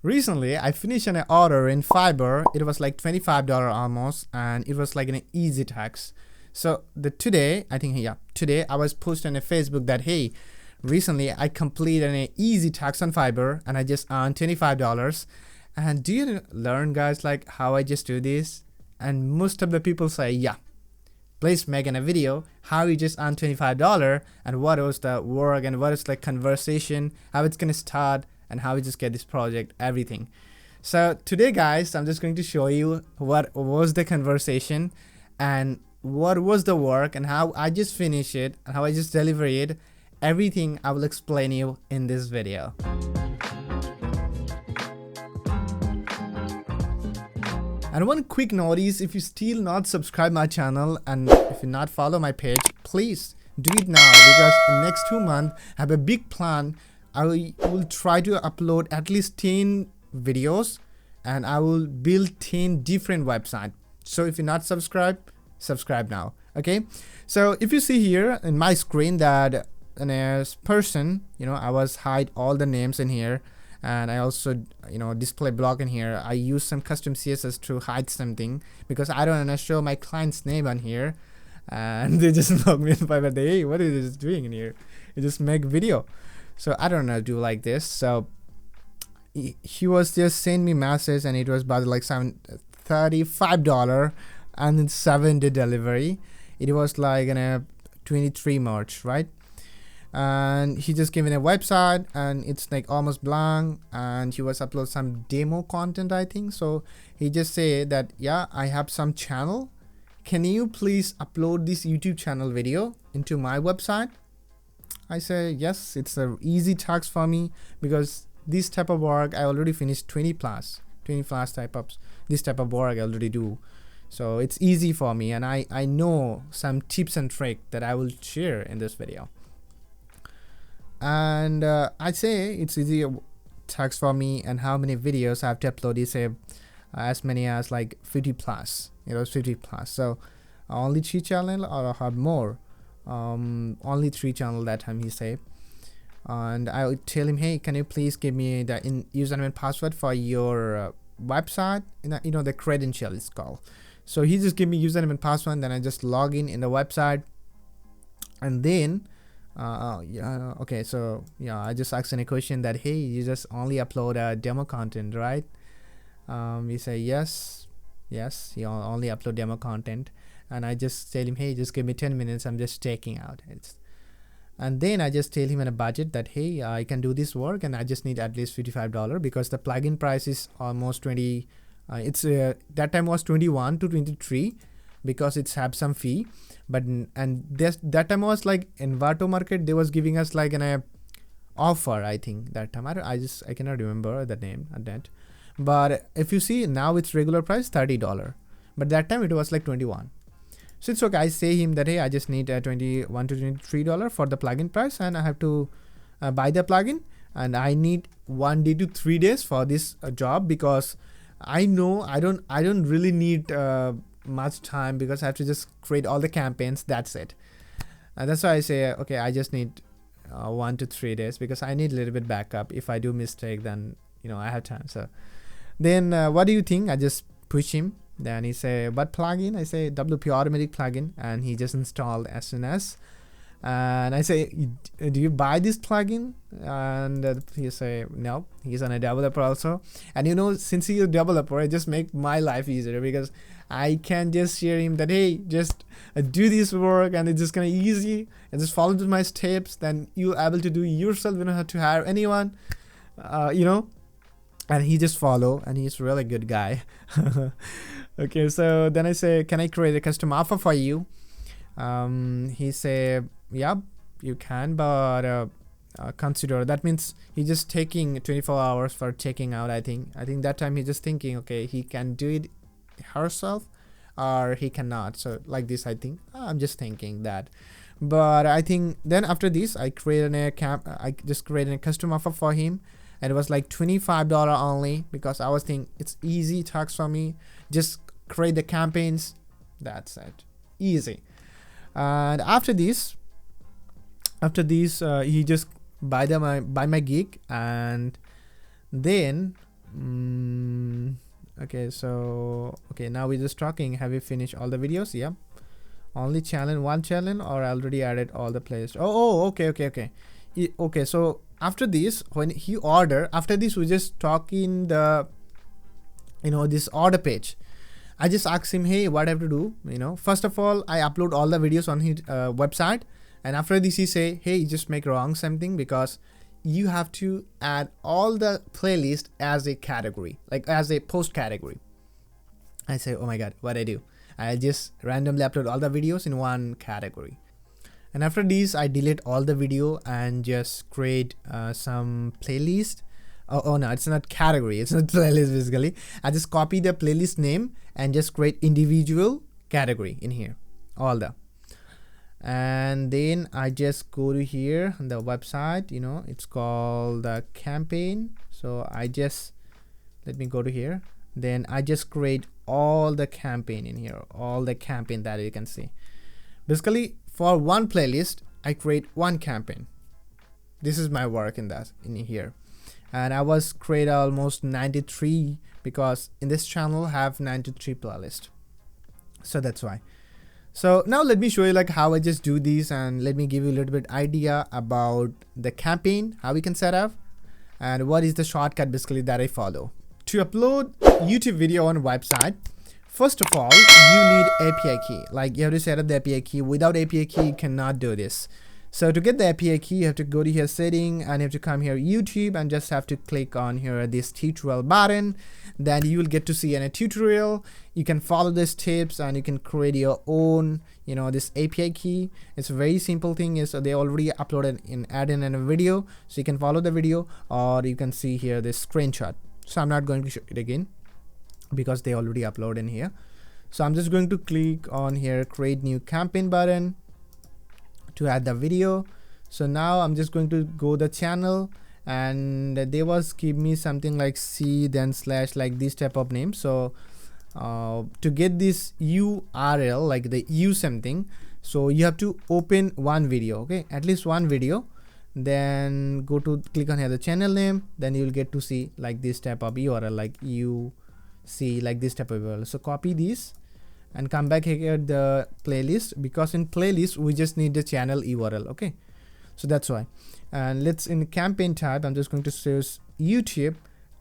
Recently, I finished an order in Fiverr. It was like $25 almost, and it was like an easy tax. So today, I think, yeah, today I was posting on Facebook that, hey, recently I completed an easy tax on Fiverr and I just earned $25. And do you learn, guys, like how I just do this? And most of the people say, yeah, please make in a video how you just earn $25 and what was the work and what is like conversation, how it's gonna start, and how we just get this project, everything. So today, guys, I'm just going to show you what was the conversation and what was the work and how I just finish it and how I just deliver it. Everything I will explain you in this video. And one quick notice, if you still not subscribe my channel and if you not follow my page, please do it now, because in next 2 months I have a big plan. I will try to upload at least 10 videos and I will build 10 different websites. So if you're not subscribed, subscribe now. Okay, so if you see here in my screen that a person, I was hide all the names in here, and I also display block in here. I use some custom CSS to hide something because I don't want to show my client's name on here, and they just log me in Fiverr. Hey, what is this doing in here? You just make video. So I don't know, do like this. So he was just sending me message, and it was about like $35 and then 7-day delivery. It was like in a 23 March, right? And he just gave me a website and it's like almost blank, and he was upload some demo content, I think. So he just said that, yeah, I have some channel, can you please upload this YouTube channel video into my website? I say yes, it's a easy task for me because this type of work I already finished 20 plus type of this type of work I already do. So it's easy for me, and I know some tips and tricks that I will share in this video. And I say it's easy task for me, and how many videos I have to upload is as many as like 50 plus, 50 plus. So only 3 channel or I have more, only 3 channel that time he say. And I would tell him, hey, can you please give me the username and password for your website, the credential is called. So he just give me username and password, and then I just log in the website, and then yeah, okay, so yeah, I just asked a question that, hey, you just only upload demo content, right? He say yes, you only upload demo content. And I just tell him, hey, just give me 10 minutes, I'm just checking out it. And then I just tell him in a budget that, hey, I can do this work and I just need at least $55 because the plugin price is almost 20. It's that time was 21 to 23 because it's have some fee. But that time was like Envato Market, they was giving us like an offer, I think that time. I cannot remember the name at that. But if you see now, it's regular price $30, but that time it was like 21. So it's okay. I say him that, hey, I just need $21 to $23 for the plugin price, and I have to buy the plugin, and I need 1 day to 3 days for this job because I know I don't really need much time because I have to just create all the campaigns. That's it. And that's why I say, okay, I just need 1 to 3 days because I need a little bit backup. If I do mistake, then I have time. So then what do you think? I just push him. Then he say, what plugin? I say WP automatic plugin, and he just installed as soon as. And I say, do you buy this plugin? And he say, no, he's a developer also. And since he's a developer, I just make my life easier because I can just share him that, hey, just do this work and it's just gonna easy and just follow my steps. Then you're able to do yourself. You don't have to hire anyone, And he just follow, and he's a really good guy. Okay, so then I say, can I create a custom offer for you? He say, yeah, you can, but consider. That means he just taking 24 hours for checking out. I think that time he just thinking, okay, he can do it herself or he cannot. So like this, I think I'm just thinking that. But I think then after this, I just created a custom offer for him. And it was like $25 only because I was thinking it's easy tax for me. Just create the campaigns. That's it. Easy. And after this, he just buy my gig, and then Okay, so okay, now we're just talking. Have you finished all the videos? Yeah. Only channel, one channel, or I already added all the playlists. Okay. Okay, so after this, when he order, after this we just talk in the, this order page. I just ask him, hey, what I have to do? First of all, I upload all the videos on his website, and after this he say, hey, you just make wrong something, because you have to add all the playlist as a category, like as a post category. I say, oh my god, what I do? I just randomly upload all the videos in one category. And after this, I delete all the video and just create some playlist. Oh no, it's not category, it's not playlist basically. I just copy the playlist name and just create individual category in here, all the. And then I just go to here on the website, it's called the campaign. So I just, let me go to here. Then I just create all the campaign in here, all the campaign that you can see. Basically, for one playlist, I create one campaign. This is my work in here. And I was create almost 93, because in this channel have 93 playlists. So that's why. So now let me show you like how I just do this, and let me give you a little bit idea about the campaign, how we can set up, and what is the shortcut basically that I follow. To upload YouTube video on website, first of all, you need API key. Like you have to set up the API key. Without API key, you cannot do this. So to get the API key, you have to go to here setting, and you have to come here YouTube, and just have to click on here this tutorial button. Then you will get to see a tutorial. You can follow these tips, and you can create your own, this API key. It's a very simple thing. Is they already uploaded add in a video, so you can follow the video, or you can see here this screenshot. So I'm not going to show it again, because they already upload in here. So I'm just going to click on here create new campaign button to add the video. So now I'm just going to go the channel, and they was give me something like C then slash, like this type of name. So to get this URL, like the U something, so you have to open one video, okay, at least one video. Then go to click on here the channel name, then you will get to see like this type of URL, like you see like this type of URL. So copy this and come back here the playlist, because in playlist we just need the channel URL, okay. So that's why. And let's in the campaign tab, I'm just going to search YouTube,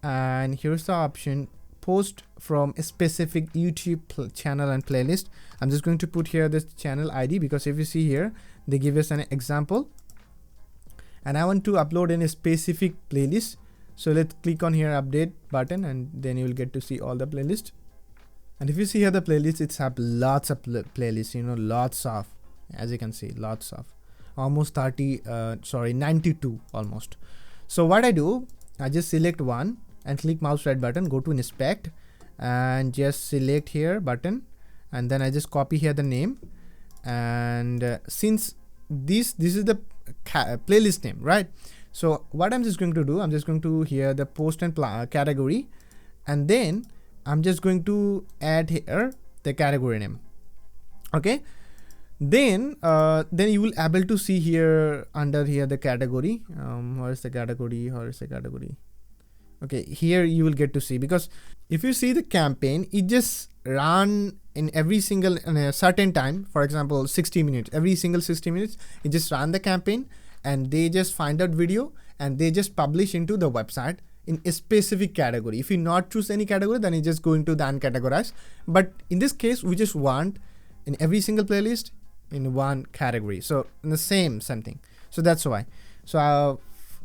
and here's the option post from a specific YouTube channel and playlist. I'm just going to put here this channel ID, because if you see here they give us an example, and I want to upload in a specific playlist. So let's click on here update button, and then you will get to see all the playlist. And if you see here the playlist, it's have lots of playlists, lots of, as you can see, lots of, almost 92 almost. So what I do, I just select one and click mouse right button, go to inspect, and just select here button, and then I just copy here the name. And since this is the playlist name, right? So what I'm just going to do, I'm just going to here the post and category, and then I'm just going to add here the category name, okay. Then you will able to see here under here the category. Where is the category? Okay, here you will get to see, because if you see the campaign, it just run in every single in a certain time. For example, 60 minutes, every single 60 minutes it just run the campaign, and they just find out video, and they just publish into the website in a specific category. If you not choose any category, then you just go into the uncategorized. But in this case, we just want in every single playlist in one category, so in the same something. So that's why. So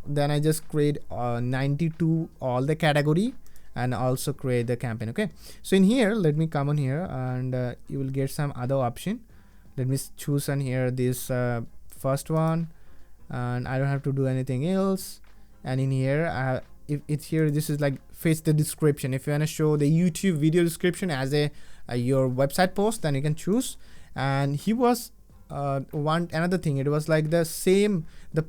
then I just create 92 all the category, and also create the campaign, okay. So in here, let me come on here, and you will get some other option. Let me choose on here this first one, and I don't have to do anything else. And in here if it's here, this is like face the description. If you want to show the YouTube video description as your website post, then you can choose. And he was want another thing, it was like the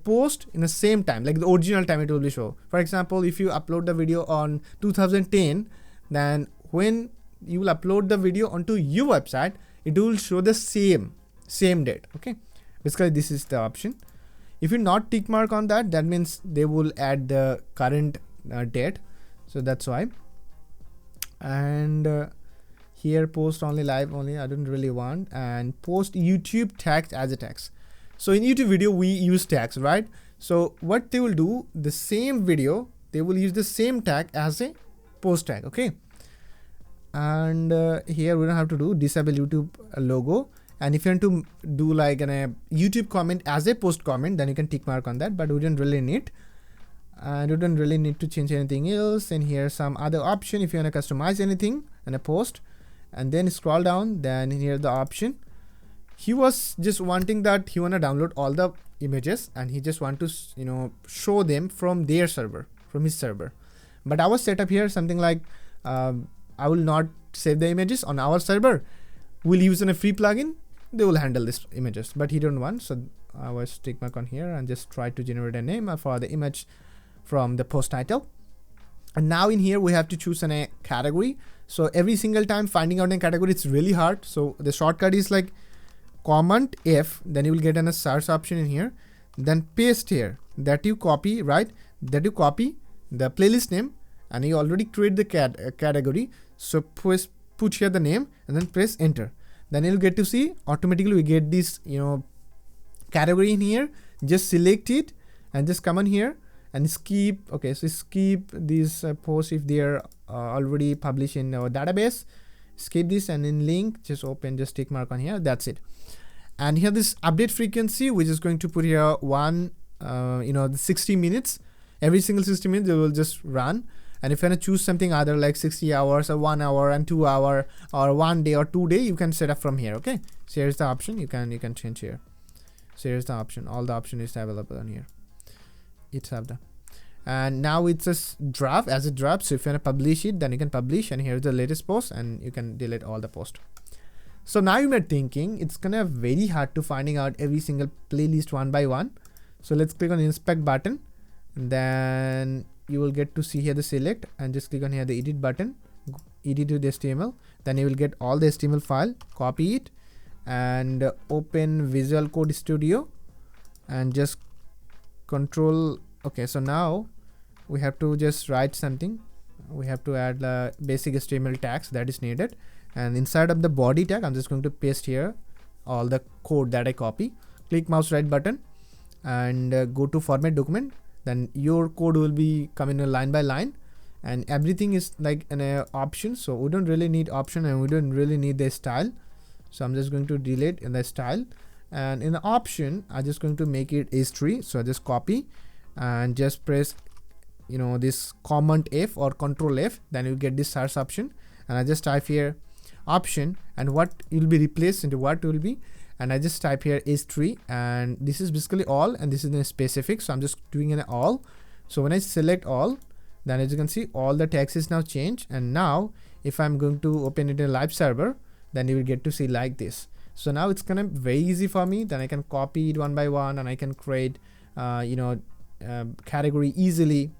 post in the same time, like the original time it will be show. For example, if you upload the video on 2010, then when you will upload the video onto your website, it will show the same date, okay. Basically this is the option. If you not tick mark on that, that means they will add the current date. So that's why. and here post only live only, I don't really want, and post YouTube text as a text. So in YouTube video we use tags, right? So what they will do, the same video they will use the same tag as a post tag. Okay, and here we don't have to do disable YouTube logo, and if you want to do like a YouTube comment as a post comment, then you can tick mark on that, but we don't really need, and you don't really need to change anything else. And here's some other option if you want to customize anything in a post, and then scroll down, then here the option. He was just wanting that he want to download all the images and he just want to show them from their server, from his server. But I was set up here something like I will not save the images on our server, we'll use a free plugin, they will handle this images, but he don't want. So I was tick mark on here and just try to generate a name for the image from the post title. And now in here we have to choose a category. So every single time finding out a category, it's really hard. So the shortcut is like Command F, then you will get a search option in here, then paste here, that you copy, right? That you copy the playlist name, and you already create the category. So put here the name and then press enter. Then you'll get to see automatically we get this category in here. Just select it and just come on here and skip. Okay, so skip these posts if they are already published in our database. Skip this, and in link just open, just tick mark on here, that's it. And here this update frequency, which is going to put here the 60 minutes. Every single 60 minutes they will just run. And if you want to choose something other like 60 hours or 1 hour and 2 hour or 1 day or 2 day, you can set up from here. Okay, so here's the option, you can change here. So here's the option, all the option is available on here. It's have the, and now it's a draft, as a draft. So if you want to publish it, then you can publish, and here's the latest post, and you can delete all the post. So now you might thinking it's gonna be very hard to finding out every single playlist one by one. So let's click on inspect button, and then you will get to see here the select, and just click on here the edit button, edit with HTML. Then you will get all the HTML file, copy it, and open Visual Code Studio, and just control. Okay, so now we have to just write something. We have to add the basic HTML tags that is needed, and inside of the body tag I'm just going to paste here all the code that I copy. Click mouse right button and go to format document. Then your code will be coming line by line, and everything is like an option. So we don't really need option, and we don't really need the style. So I'm just going to delete in the style, and in the option I'm just going to make it h3. So I just copy and just press this Command F or Control F, then you get this search option, and I just type here option, and what will be replaced into what will be, and I just type here h3, and this is basically all, and this is the specific. So I'm just doing an all. So when I select all, then as you can see all the text is now changed. And now if I'm going to open it in a live server, then you will get to see like this. So now it's gonna be very easy for me. Then I can copy it one by one, and I can create category easily.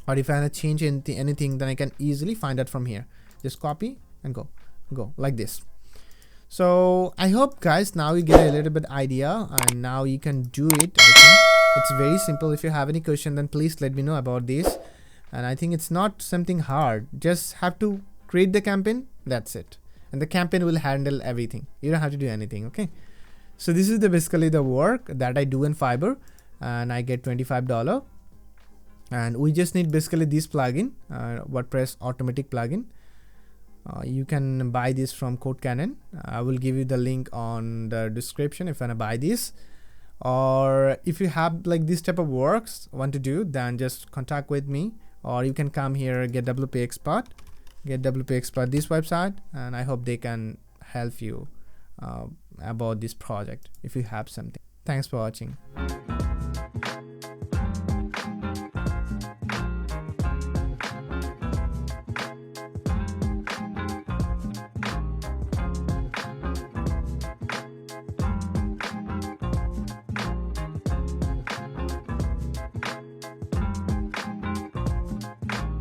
Or if I want to change anything, then I can easily find out from here. Just copy and go like this. So I hope guys now you get a little bit idea, and now you can do it. I think it's very simple. If you have any question, then please let me know about this. And I think it's not something hard. Just have to create the campaign. That's it. And the campaign will handle everything. You don't have to do anything. Okay. So this is basically the work that I do in Fiverr, and I get $25. And we just need basically this plugin, WordPress automatic plugin. You can buy this from Code Cannon. I will give you the link on the description if you want to buy this. Or if you have like this type of works want to do, then just contact with me, or you can come here, get WP Expert this website, and I hope they can help you about this project if you have something. Thanks for watching.